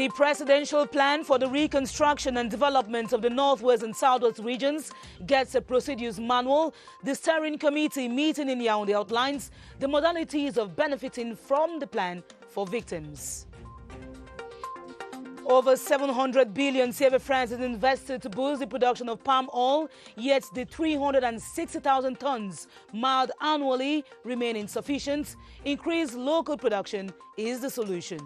The presidential plan for the reconstruction and development of the Northwest and Southwest regions gets a procedures manual. The steering committee meeting in Yaoundé outlines the modalities of benefiting from the plan for victims. Over 700 billion CFA francs is invested to boost the production of palm oil, yet the 360,000 tons milled annually remain insufficient. Increased local production is the solution.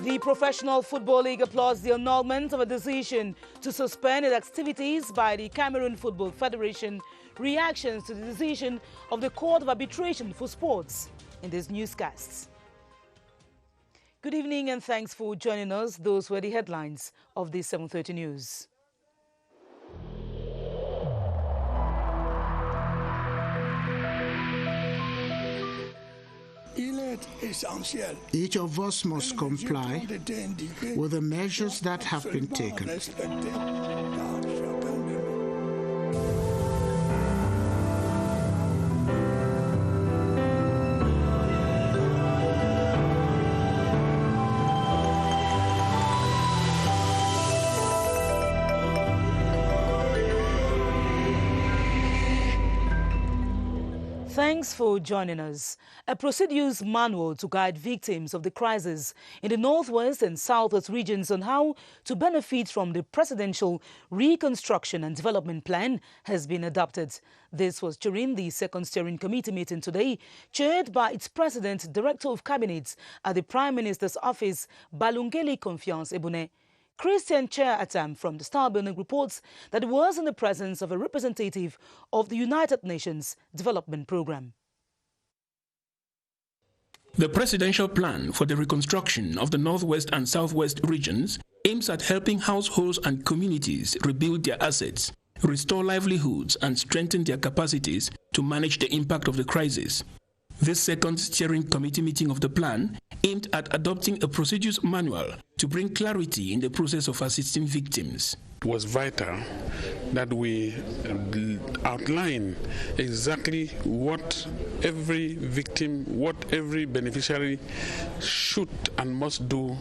The Professional Football League applauds the annulment of a decision to suspend its activities by the Cameroon Football Federation. Reactions to the decision of the Court of Arbitration for Sports in this newscast. Good evening and thanks for joining us. Those were the headlines of the 7:30 news. Each of us must comply with the measures that have been taken. Thanks for joining us. A procedures manual to guide victims of the crisis in the Northwest and Southwest regions on how to benefit from the Presidential Reconstruction and Development Plan has been adopted. This was during the second steering committee meeting today, chaired by its President, Director of Cabinet at the Prime Minister's Office, Balungeli Confiance Ebune. Christian Chair Atam from the Star Building reports that it was in the presence of a representative of the United Nations Development Programme. The Presidential Plan for the Reconstruction of the Northwest and Southwest regions aims at helping households and communities rebuild their assets, restore livelihoods, and strengthen their capacities to manage the impact of the crisis. This second steering committee meeting of the plan aimed at adopting a procedures manual to bring clarity in the process of assisting victims. It was vital that we outline exactly what every victim, what every beneficiary should and must do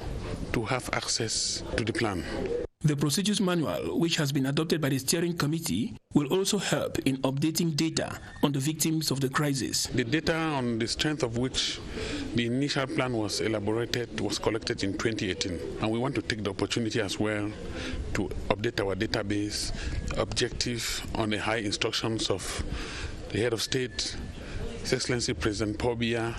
to have access to the plan. The procedures manual, which has been adopted by the steering committee, will also help in updating data on the victims of the crisis. The data on the strength of which the initial plan was elaborated was collected in 2018, and we want to take the opportunity as well to update our database objective on the high instructions of the head of state, His Excellency President Paul Biya,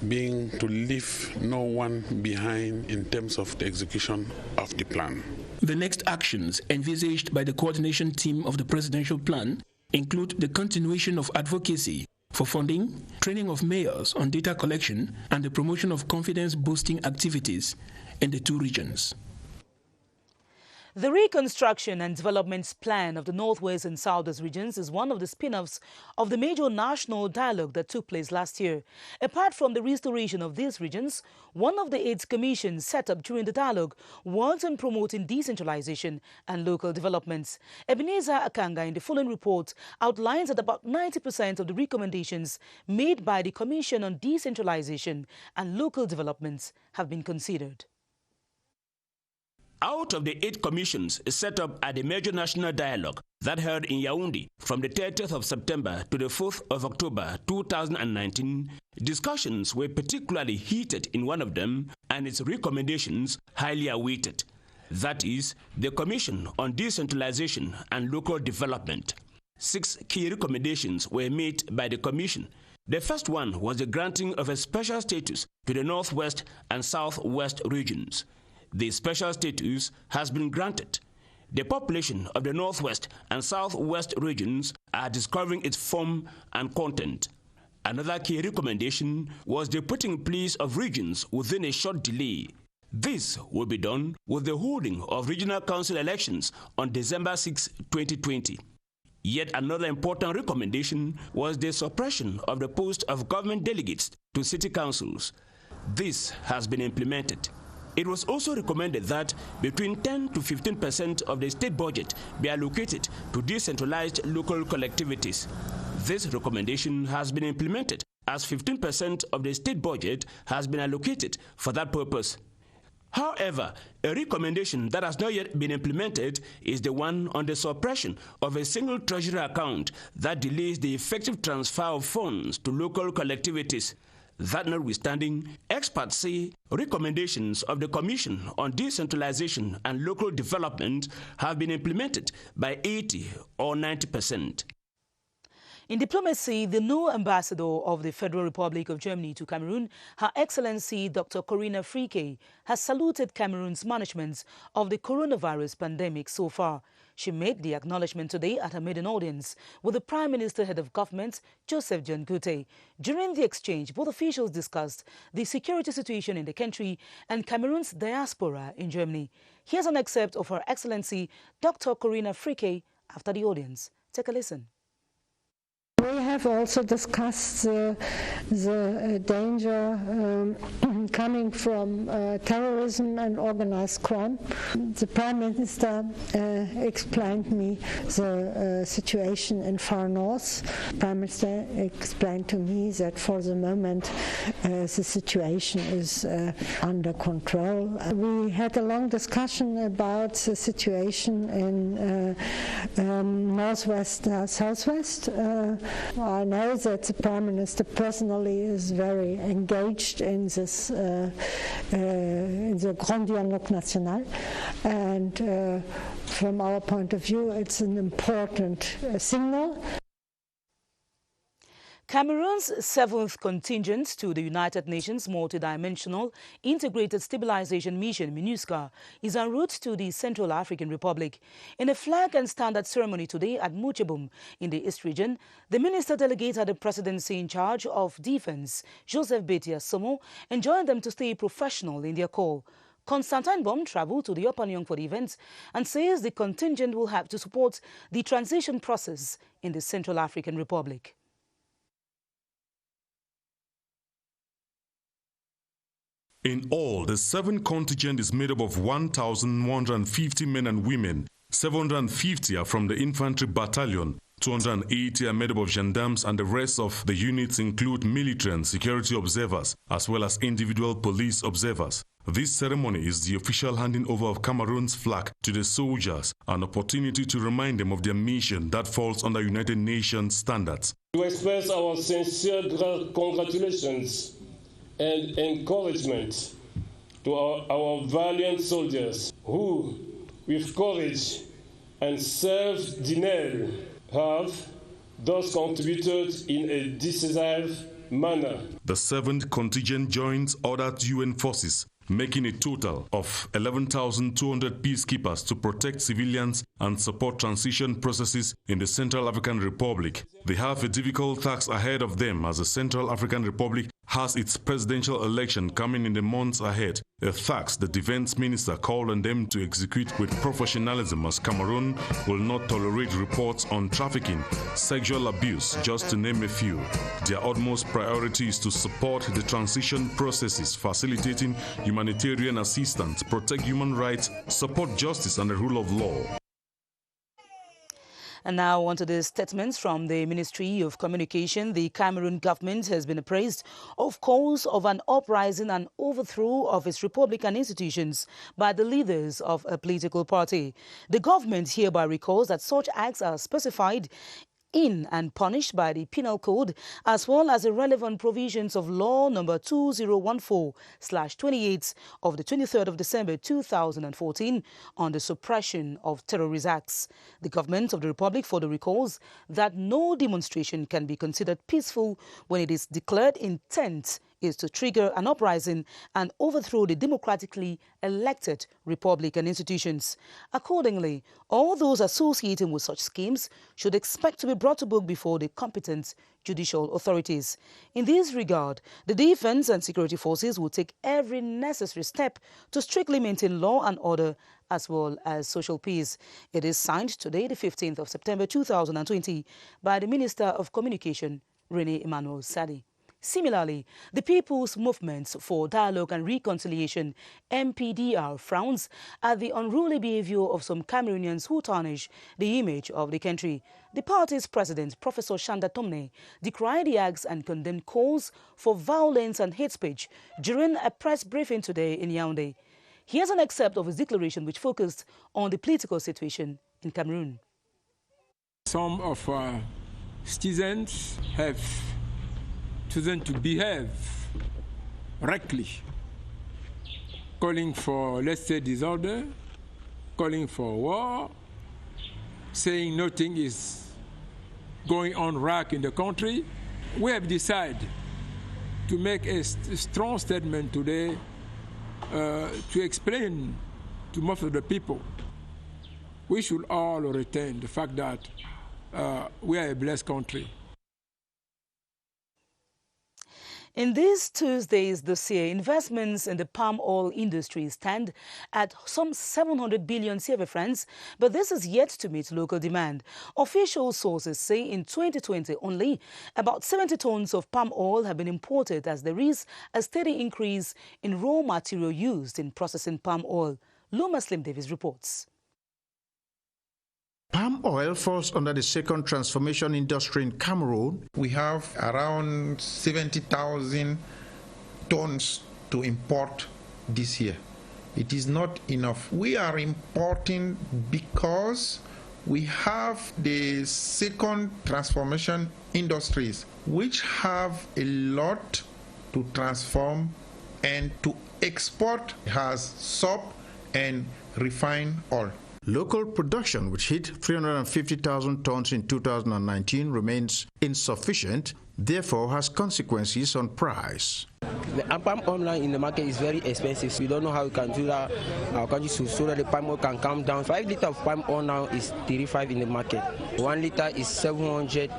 being to leave no one behind in terms of the execution of the plan. The next actions envisaged by the coordination team of the presidential plan include the continuation of advocacy for funding, training of mayors on data collection, and the promotion of confidence-boosting activities in the two regions. The Reconstruction and Development Plan of the Northwest and Southwest regions is one of the spin-offs of the major national dialogue that took place last year. Apart from the restoration of these regions, one of the 8 commissions set up during the dialogue worked on promoting decentralization and local developments. Ebenezer Akanga in the following report outlines that about 90% of the recommendations made by the Commission on Decentralization and Local Developments have been considered. Out of the 8 commissions set up at the major national dialogue that held in Yaoundé from the 30th of September to the 4th of October 2019, discussions were particularly heated in one of them and its recommendations highly awaited. That is, the Commission on Decentralization and Local Development. 6 key recommendations were made by the Commission. The first one was the granting of a special status to the Northwest and Southwest regions. The special status has been granted. The population of the Northwest and Southwest regions are discovering its form and content. Another key recommendation was the putting in place of regions within a short delay. This will be done with the holding of regional council elections on December 6, 2020. Yet another important recommendation was the suppression of the post of government delegates to city councils. This has been implemented. It was also recommended that between 10 to 15% of the state budget be allocated to decentralized local collectivities. This recommendation has been implemented, as 15% of the state budget has been allocated for that purpose. However, a recommendation that has not yet been implemented is the one on the suppression of a single treasury account that delays the effective transfer of funds to local collectivities. That notwithstanding, experts say recommendations of the Commission on Decentralization and Local Development have been implemented by 80 or 90%. In diplomacy, the new ambassador of the Federal Republic of Germany to Cameroon, Her Excellency Dr. Corinna Frieke, has saluted Cameroon's management of the coronavirus pandemic so far. She made the acknowledgement today at a maiden audience with the Prime Minister, Head of Government, Joseph John Kute. During the exchange, both officials discussed the security situation in the country and Cameroon's diaspora in Germany. Here's an excerpt of Her Excellency Dr. Corinna Frieke after the audience. Take a listen. We have also discussed the danger coming from terrorism and organized crime. The Prime Minister explained me the situation in Far North. The Prime Minister explained to me that for the moment the situation is under control. We had a long discussion about the situation in Northwest, Southwest. I know that the Prime Minister personally is very engaged in this, in the Grand Dialogue National, and from our point of view, it's an important signal. Cameroon's 7th contingent to the United Nations Multidimensional Integrated Stabilization Mission, MINUSCA, is en route to the Central African Republic. In a flag and standard ceremony today at Muchebum in the East region, the minister delegate at the presidency in charge of defense, Joseph Betia Somo, enjoined them to stay professional in their call. Constantine Baum traveled to the Upanyong for the event and says the contingent will have to support the transition process in the Central African Republic. In all, the 7th contingent is made up of 1,150 men and women. 750 are from the infantry battalion, 280 are made up of gendarmes, and the rest of the units include military and security observers, as well as individual police observers. This ceremony is the official handing over of Cameroon's flag to the soldiers, an opportunity to remind them of their mission that falls under United Nations standards. To express our sincere congratulations and encouragement to our valiant soldiers who, with courage and self-denial, have thus contributed in a decisive manner. The 7th contingent joins other UN forces, making a total of 11,200 peacekeepers to protect civilians and support transition processes in the Central African Republic. They have a difficult task ahead of them as the Central African Republic has its presidential election coming in the months ahead, a task the defense minister called on them to execute with professionalism, as Cameroon will not tolerate reports on trafficking, sexual abuse, just to name a few. Their utmost priority is to support the transition processes, facilitating humanitarian assistance, protect human rights, support justice and the rule of law. And now on to the statements from the Ministry of Communication. The Cameroon government has been appraised of calls of an uprising and overthrow of its republican institutions by the leaders of a political party. The government hereby recalls that such acts are specified in and punished by the Penal Code, as well as the relevant provisions of Law number 2014/28 of the 23rd of December 2014 on the suppression of terrorist acts. The government of the Republic further recalls that no demonstration can be considered peaceful when it is declared intent is to trigger an uprising and overthrow the democratically elected Republican institutions. Accordingly, all those associating with such schemes should expect to be brought to book before the competent judicial authorities. In this regard, the defense and security forces will take every necessary step to strictly maintain law and order as well as social peace. It is signed today, the 15th of September 2020, by the Minister of Communication, Rene Emmanuel Sadi. Similarly, the People's Movement for Dialogue and Reconciliation, MPDR, frowns at the unruly behavior of some Cameroonians who tarnish the image of the country. The party's president, Professor Shanda Tomne, decried the acts and condemned calls for violence and hate speech during a press briefing today in Yaoundé. Here's an excerpt of his declaration which focused on the political situation in Cameroon. Some of our citizens have chosen to behave recklessly, calling for, let's say, disorder, calling for war, saying nothing is going on right in the country. We have decided to make a strong statement today to explain to most of the people we should all retain the fact that we are a blessed country. In these Tuesdays this year, investments in the palm oil industry stand at some 700 billion CFA francs, but this is yet to meet local demand. Official sources say in 2020 only about 70 tons of palm oil have been imported, as there is a steady increase in raw material used in processing palm oil. Loma Slim Davis reports. Palm oil falls under the second transformation industry in Cameroon. We have around 70,000 tons to import this year. It is not enough. We are importing because we have the second transformation industries, which have a lot to transform and to export, has soap and refined oil. Local production, which hit 350,000 tons in 2019, remains insufficient, therefore has consequences on price. The palm oil in the market is very expensive. We don't know how we can do that our country so that the palm oil can come down. 5 liters of palm oil now is 35 in the market. 1 liter is 700.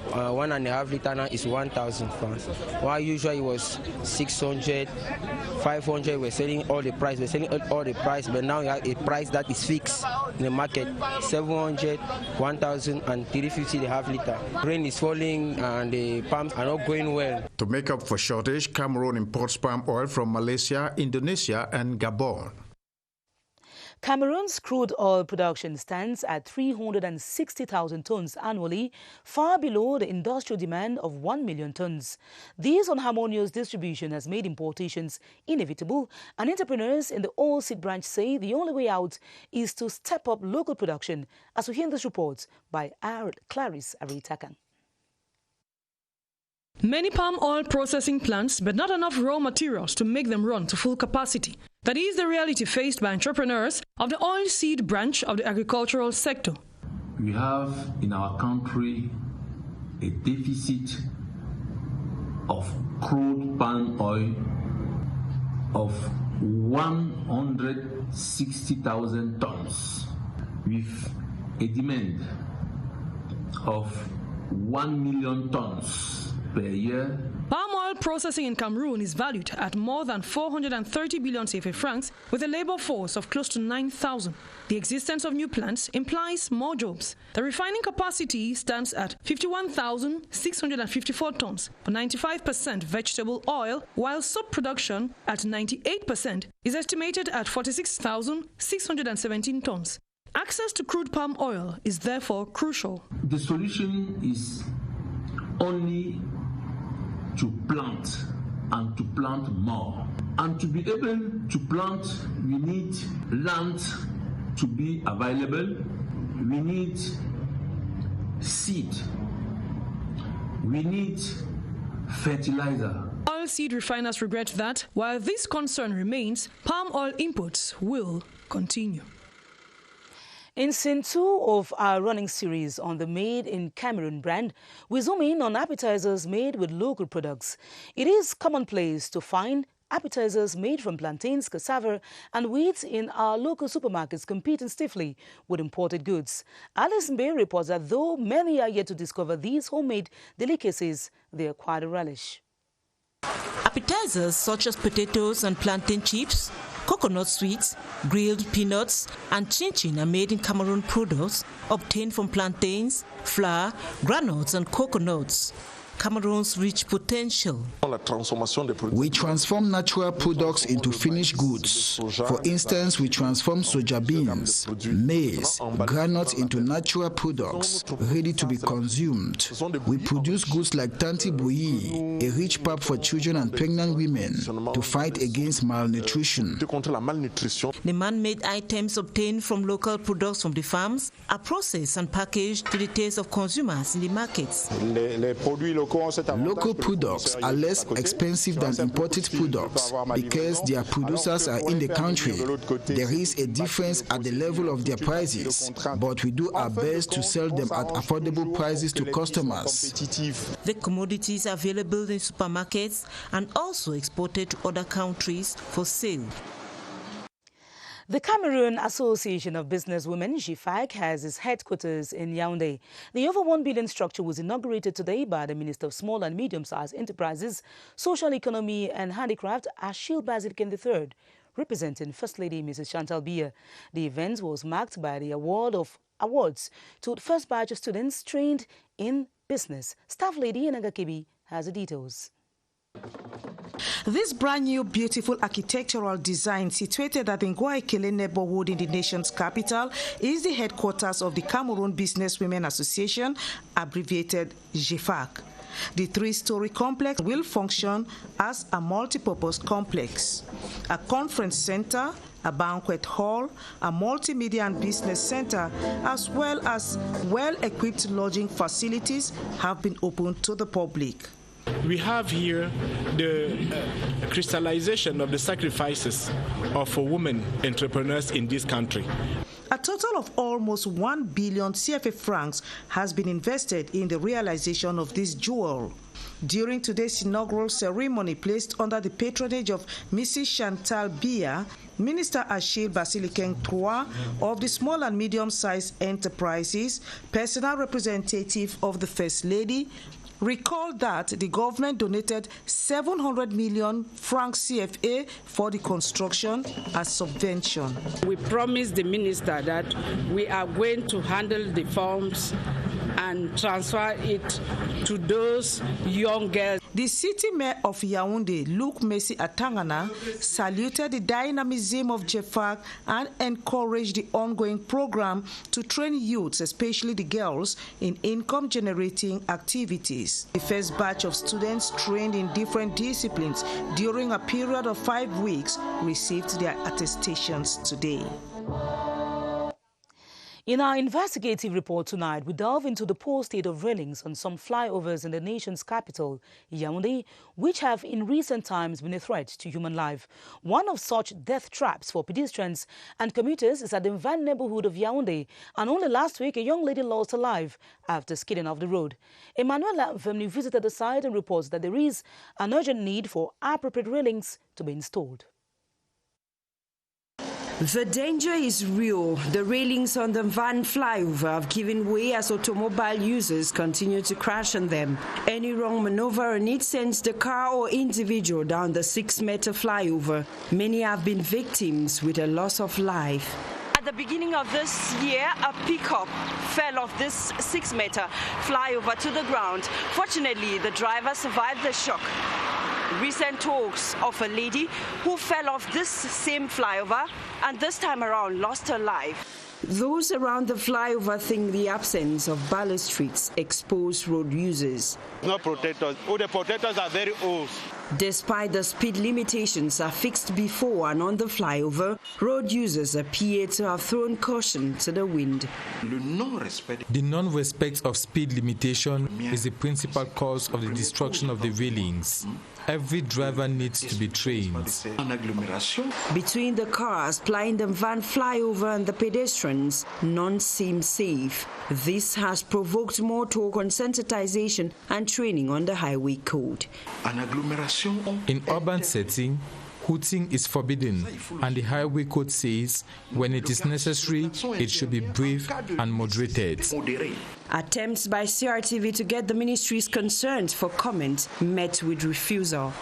1.5 liter now is 1,000 francs. While usually it was 600, 500. We're selling all the price. We're selling all the price, but now you have a price that is fixed in the market: 700, 1,000, and 350 the half liter. Rain is falling and the palms are not going well. To make up for shortage, Cameroon imports palm oil from Malaysia, Indonesia, and Gabon. Cameroon's crude oil production stands at 360,000 tons annually, far below the industrial demand of 1 million tons. This unharmonious distribution has made importations inevitable, and entrepreneurs in the oilseed branch say the only way out is to step up local production, as we hear in this report by Clarice Aritakan. Many palm oil processing plants, but not enough raw materials to make them run to full capacity. That is the reality faced by entrepreneurs of the oilseed branch of the agricultural sector. We have in our country a deficit of crude palm oil of 160,000 tons, with a demand of 1 million tons per year. Palm oil processing in Cameroon is valued at more than 430 billion CFA francs, with a labor force of close to 9,000. The existence of new plants implies more jobs. The refining capacity stands at 51,654 tons for 95% vegetable oil, while soap production at 98% is estimated at 46,617 tons. Access to crude palm oil is therefore crucial. The solution is only to plant, and to plant more. And to be able to plant, we need land to be available, we need seed, we need fertilizer. Oilseed refiners regret that, while this concern remains, palm oil imports will continue. In scene 2 of our running series on the Made in Cameroon brand, we zoom in on appetizers made with local products. It is commonplace to find appetizers made from plantains, cassava and wheat in our local supermarkets competing stiffly with imported goods. Alice Mbe reports that though many are yet to discover these homemade delicacies, they are quite a relish. Appetizers such as potatoes and plantain chips, coconut sweets, grilled peanuts, and chin-chin are made in Cameroon products obtained from plantains, flour, granules, and coconuts. Cameroon's rich potential. We transform natural products into finished goods. For instance, we transform soja beans, maize, granules into natural products ready to be consumed. We produce goods like tanti bouillie, a rich pap for children and pregnant women to fight against malnutrition. The man-made items obtained from local products from the farms are processed and packaged to the taste of consumers in the markets. Local products are less expensive than imported products because their producers are in the country. There is a difference at the level of their prices, but we do our best to sell them at affordable prices to customers. The commodities are available in supermarkets and also exported to other countries for sale. The Cameroon Association of Businesswomen, GFAG, has its headquarters in Yaoundé. The over 1 billion structure was inaugurated today by the Minister of Small and Medium-Sized Enterprises, Social Economy and Handicraft, Achille Basilican III, representing First Lady Mrs. Chantal Biya. The event was marked by the award of awards to the first batch of students trained in business. Staff Lady Enaga Kebi has the details. This brand new beautiful architectural design situated at the Ngwa-Ekele neighborhood in the nation's capital is the headquarters of the Cameroon Businesswomen Association, abbreviated GFAG. The three-story complex will function as a multi-purpose complex. A conference center, a banquet hall, a multimedia and business center, as well as well-equipped lodging facilities have been opened to the public. We have here the crystallization of the sacrifices of women entrepreneurs in this country. A total of almost 1 billion CFA francs has been invested in the realization of this jewel. During today's inaugural ceremony placed under the patronage of Mrs. Chantal Biya, Minister Achille Basilican III of the Small and Medium-Sized Enterprises, personal representative of the First Lady, recalled that the government donated 700 million francs CFA for the construction as subvention. We promised the minister that we are going to handle the funds and transfer it to those young girls. The city mayor of Yaoundé, Luc Messi Atangana, saluted the dynamism of GFAG and encouraged the ongoing program to train youths, especially the girls, in income-generating activities. The first batch of students trained in different disciplines during a period of 5 weeks received their attestations today. In our investigative report tonight, we delve into the poor state of railings on some flyovers in the nation's capital, Yaoundé, which have in recent times been a threat to human life. One of such death traps for pedestrians and commuters is at the Van neighborhood of Yaoundé, and only last week a young lady lost her life after skidding off the road. Emmanuel Vemni visited the site and reports that there is an urgent need for appropriate railings to be installed. The danger is real. The railings on the Van flyover have given way as automobile users continue to crash on them. Any wrong maneuver and it sends the car or individual down the 6-meter flyover. Many have been victims with a loss of life. At the beginning of this year, a pickup fell off this 6-meter flyover to the ground. Fortunately, the driver survived the shock. Recent talks of a lady who fell off this same flyover and this time around lost her life. Those around the flyover think the absence of balustrades expose road users. No protectors. All the protectors are very old. Despite the speed limitations are fixed before and on the flyover, road users appear to have thrown caution to the wind. The non-respect of speed limitation is the principal cause of the destruction of the railings. Every driver needs to be trained. Between the cars plying the Van flyover and the pedestrians, none seem safe. This has provoked more talk on sensitization and training on the highway code. In urban setting, hooting is forbidden, and the highway code says when it is necessary, it should be brief and moderated. Attempts by CRTV to get the ministry's concerns for comment met with refusal.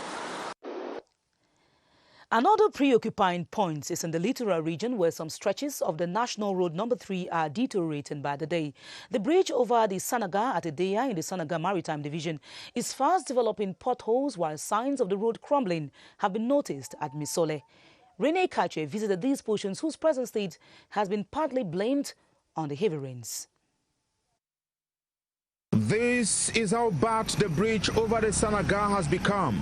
Another preoccupying point is in the littoral region where some stretches of the National Road No. 3 are deteriorating by the day. The bridge over the Sanaga at Ideya in the Sanaga Maritime Division is fast developing potholes while signs of the road crumbling have been noticed at Misole. Rene Kache visited these portions whose present state has been partly blamed on the heavy rains. This is how bad the bridge over the Sanaga has become.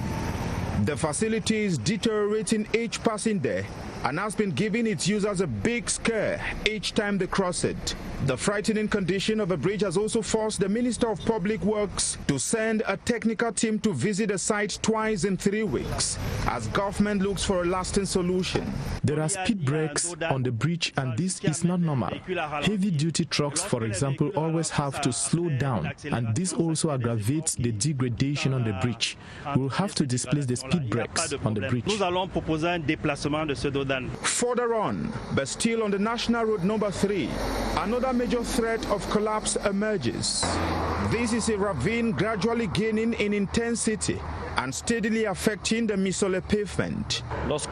The facility is deteriorating each passing day and has been giving its users a big scare each time they cross it. The frightening condition of the bridge has also forced the Minister of Public Works to send a technical team to visit the site twice in 3 weeks as government looks for a lasting solution. There are speed breaks on the bridge and this is not normal. Heavy-duty trucks, for example, always have to slow down and this also aggravates the degradation on the bridge. We'll have to displace the speed breaks on the bridge. Further on, but still on the National Road No. 3, another major threat of collapse emerges. This is a ravine gradually gaining in intensity and steadily affecting the Misole pavement.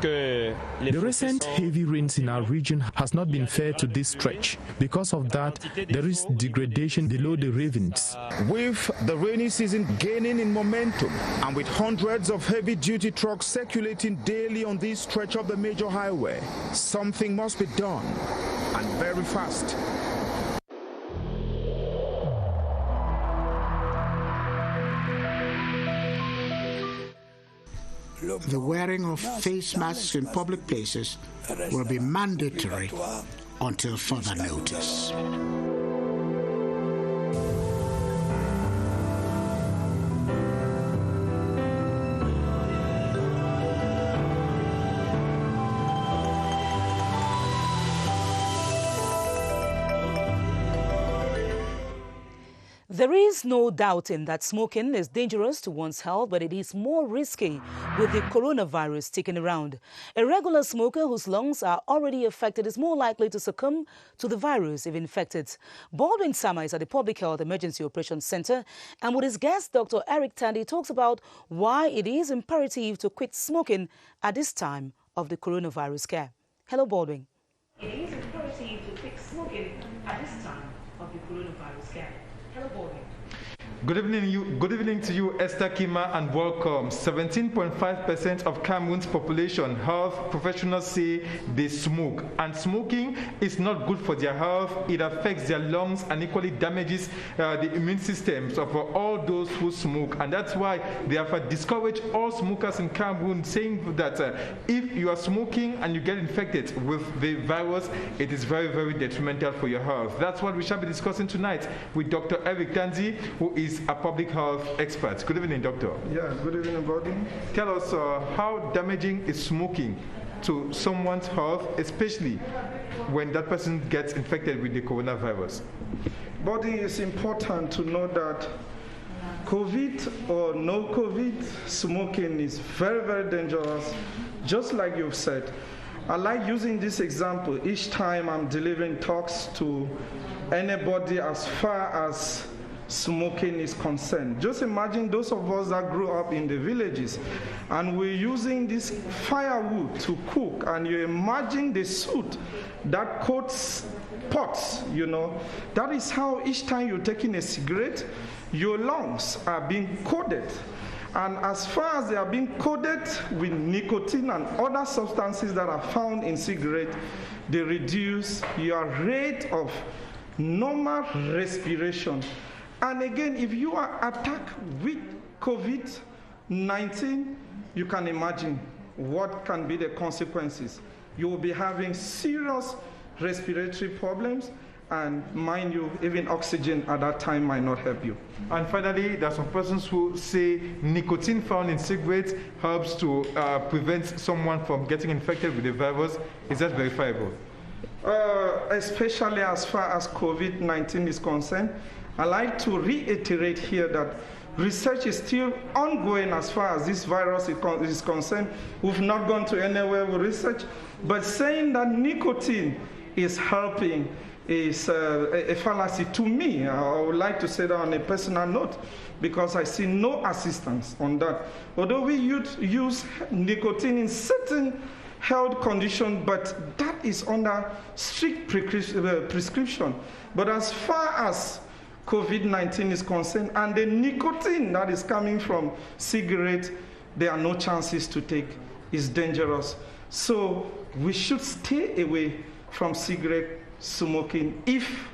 The recent heavy rains in our region has not been fair to this stretch. Because of that, there is degradation below the ravines. With the rainy season gaining in momentum and with hundreds of heavy-duty trucks circulating daily on this stretch of the major highway, something must be done, and very fast. The wearing of face masks in public places will be mandatory until further notice. There is no doubting that smoking is dangerous to one's health, but it is more risky with the coronavirus sticking around. A regular smoker whose lungs are already affected is more likely to succumb to the virus if infected. Baldwin Sama is at the Public Health Emergency Operations Center, and with his guest, Dr. Eric Tandy, talks about why it is imperative to quit smoking at this time of the coronavirus scare. Hello, Baldwin. It is imperative to quit smoking at this time of the coronavirus scare. Good evening to you, Esther Kima, and welcome. 17.5% of Cameroon's population health professionals say they smoke, and smoking is not good for their health. It affects their lungs and equally damages the immune systems of all those who smoke, and that's why they have discouraged all smokers in Cameroon, saying that if you are smoking and you get infected with the virus, it is very, very detrimental for your health. That's what we shall be discussing tonight with Dr. Eric Tandy, who is a public health expert. Good evening, doctor. Yeah, good evening, Bobby. Tell us how damaging is smoking to someone's health, especially when that person gets infected with the coronavirus. Bobby, it's important to know that COVID or no COVID, smoking is very, very dangerous, just like you've said. I like using this example each time I'm delivering talks to anybody as far as smoking is concerned. Just imagine those of us that grew up in the villages and we're using this firewood to cook, and you imagine the soot that coats pots, you know. That is how each time you're taking a cigarette, your lungs are being coated. And as far as they are being coated with nicotine and other substances that are found in cigarette, they reduce your rate of normal respiration. And again, if you are attacked with COVID-19, you can imagine what can be the consequences. You will be having serious respiratory problems, and mind you, even oxygen at that time might not help you. And finally, there are some persons who say nicotine found in cigarettes helps to prevent someone from getting infected with the virus. Is that verifiable? Especially as far as COVID-19 is concerned, I like to reiterate here that research is still ongoing as far as this virus is concerned. We've not gone to anywhere with research, but saying that nicotine is helping is a fallacy to me. I would like to say that on a personal note, because I see no assistance on that. Although we use nicotine in certain health conditions, but that is under strict prescription. But as far as COVID-19 is concerned, and the nicotine that is coming from cigarettes, there are no chances to take. It's dangerous. So we should stay away from cigarette smoking if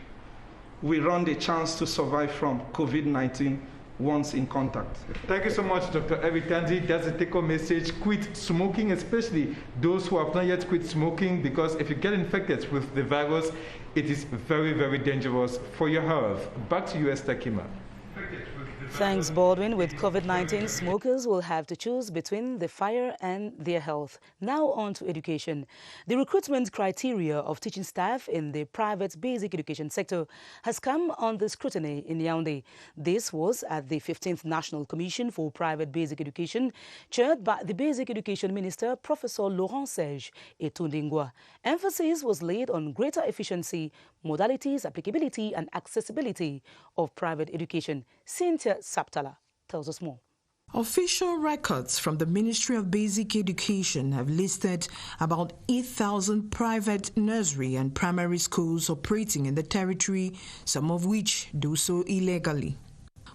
we run the chance to survive from COVID-19 once in contact. Thank you so much, Dr. Evitanzi. That's a take-home message. Quit smoking, especially those who have not yet quit smoking, because if you get infected with the virus, it is very, very dangerous for your health. Back to you, Esther Kima. Thanks, Baldwin. With COVID-19, smokers will have to choose between the fire and their health. Now on to education. The recruitment criteria of teaching staff in the private basic education sector has come under scrutiny in Yaoundé. This was at the 15th National Commission for Private Basic Education, chaired by the Basic Education Minister, Professor Laurent Serge Etundingwa. Emphasis was laid on greater efficiency, modalities, applicability, and accessibility of private education. Cynthia Saptala tells us more. Official records from the Ministry of Basic Education have listed about 8,000 private nursery and primary schools operating in the territory, some of which do so illegally.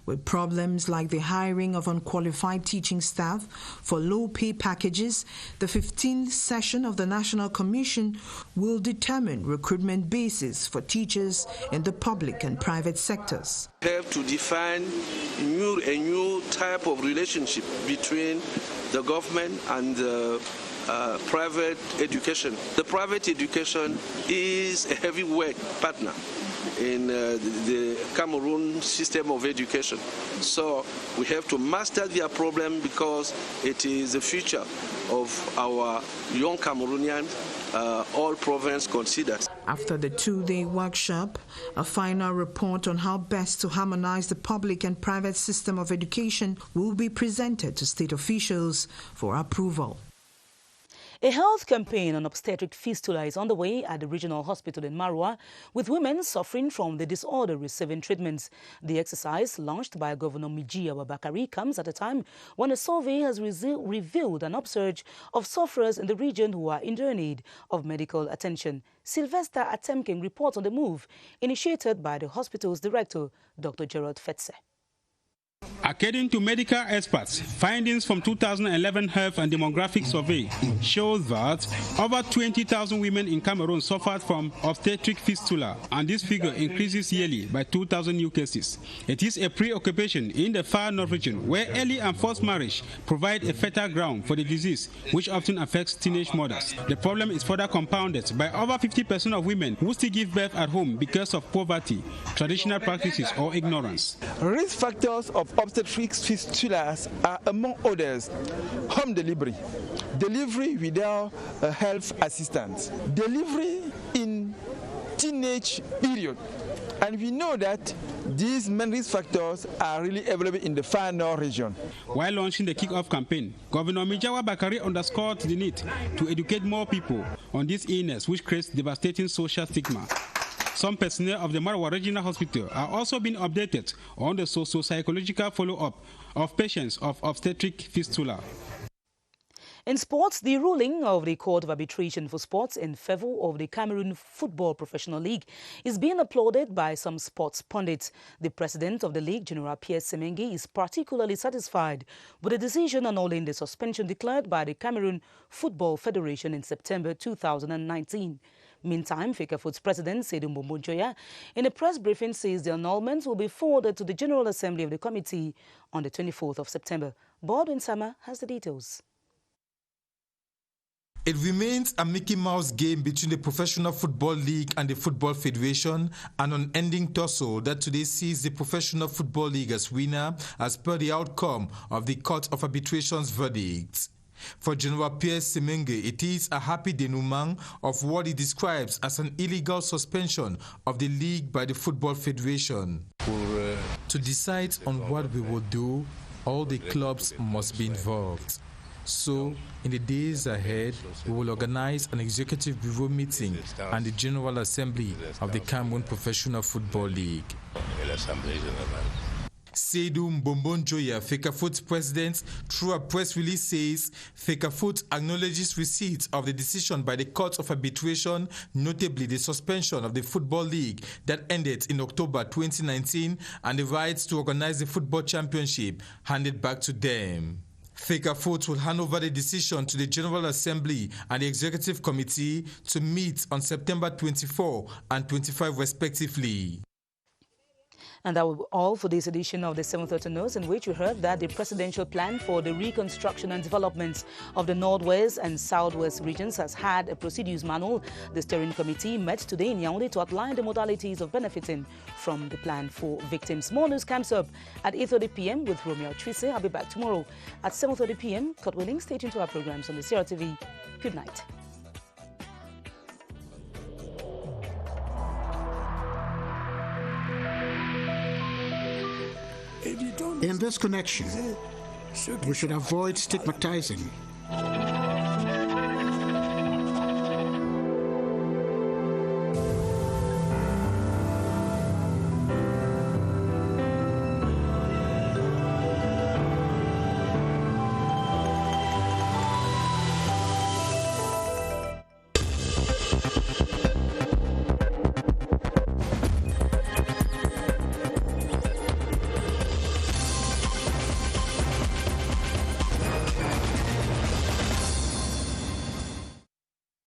With problems like the hiring of unqualified teaching staff for low pay packages, the 15th session of the National Commission will determine recruitment basis for teachers in the public and private sectors. We have to define a new type of relationship between the government and the private education. The private education is a heavyweight partner in the Cameroon system of education. So we have to master their problem because it is the future of our young Cameroonian, all province considered. After the two-day workshop, a final report on how best to harmonize the public and private system of education will be presented to state officials for approval. A health campaign on obstetric fistula is underway at the regional hospital in Marwa, with women suffering from the disorder receiving treatments. The exercise, launched by Governor Mijia Wabakari, comes at a time when a survey has revealed an upsurge of sufferers in the region who are in their need of medical attention. Sylvester Atemking reports on the move, initiated by the hospital's director, Dr. Gerald Fetse. According to medical experts, findings from 2011 Health and Demographic Survey shows that over 20,000 women in Cameroon suffered from obstetric fistula, and this figure increases yearly by 2,000 new cases. It is a preoccupation in the far north region, where early and forced marriage provide a fertile ground for the disease, which often affects teenage mothers. The problem is further compounded by over 50% of women who still give birth at home because of poverty, traditional practices, or ignorance. Risk factors of obstetric fistulas are, among others, home delivery, delivery without a health assistance, delivery in teenage period. And we know that these main risk factors are really available in the far north region. While launching the kick-off campaign, Governor Mijawa Bakari underscored the need to educate more people on this illness, which creates devastating social stigma. Some personnel of the Marwa Regional Hospital are also being updated on the socio-psychological follow-up of patients of obstetric fistula. In sports, the ruling of the Court of Arbitration for Sports in favor of the Cameroon Football Professional League is being applauded by some sports pundits. The president of the league, General Pierre Semengi, is particularly satisfied with the decision annulling the suspension declared by the Cameroon Football Federation in September 2019. Meantime, Fecafoot's president, Seydou Mbombojoya, in a press briefing says the annulment will be forwarded to the General Assembly of the committee on the 24th of September. Baldwin Sama has the details. It remains a Mickey Mouse game between the Professional Football League and the Football Federation, an unending tussle that today sees the Professional Football League as winner as per the outcome of the Court of Arbitration's verdict. For General Pierre Semenge, it is a happy denouement of what he describes as an illegal suspension of the league by the Football Federation. To decide on what we will do, all the clubs must be involved. So, in the days ahead, we will organize an executive bureau meeting and the General Assembly of the Cameroon Professional Football League. Seydou Mbombonjoya, Fecafoot's president, through a press release says Fecafoot acknowledges receipt of the decision by the Court of Arbitration, notably the suspension of the Football League that ended in October 2019 and the rights to organize the Football Championship handed back to them. Fecafoot will hand over the decision to the General Assembly and the Executive Committee to meet on September 24 and 25 respectively. And that will be all for this edition of the 7:30 News, in which we heard that the presidential plan for the reconstruction and development of the Northwest and Southwest regions has had a procedures manual. The steering committee met today in Yaoundé to outline the modalities of benefiting from the plan for victims. More news comes up at 8:30 p.m. with Romeo Trise. I'll be back tomorrow at 7:30 p.m. God willing, stay tuned to our programs on the CRTV. Good night. In this connection, we should avoid stigmatizing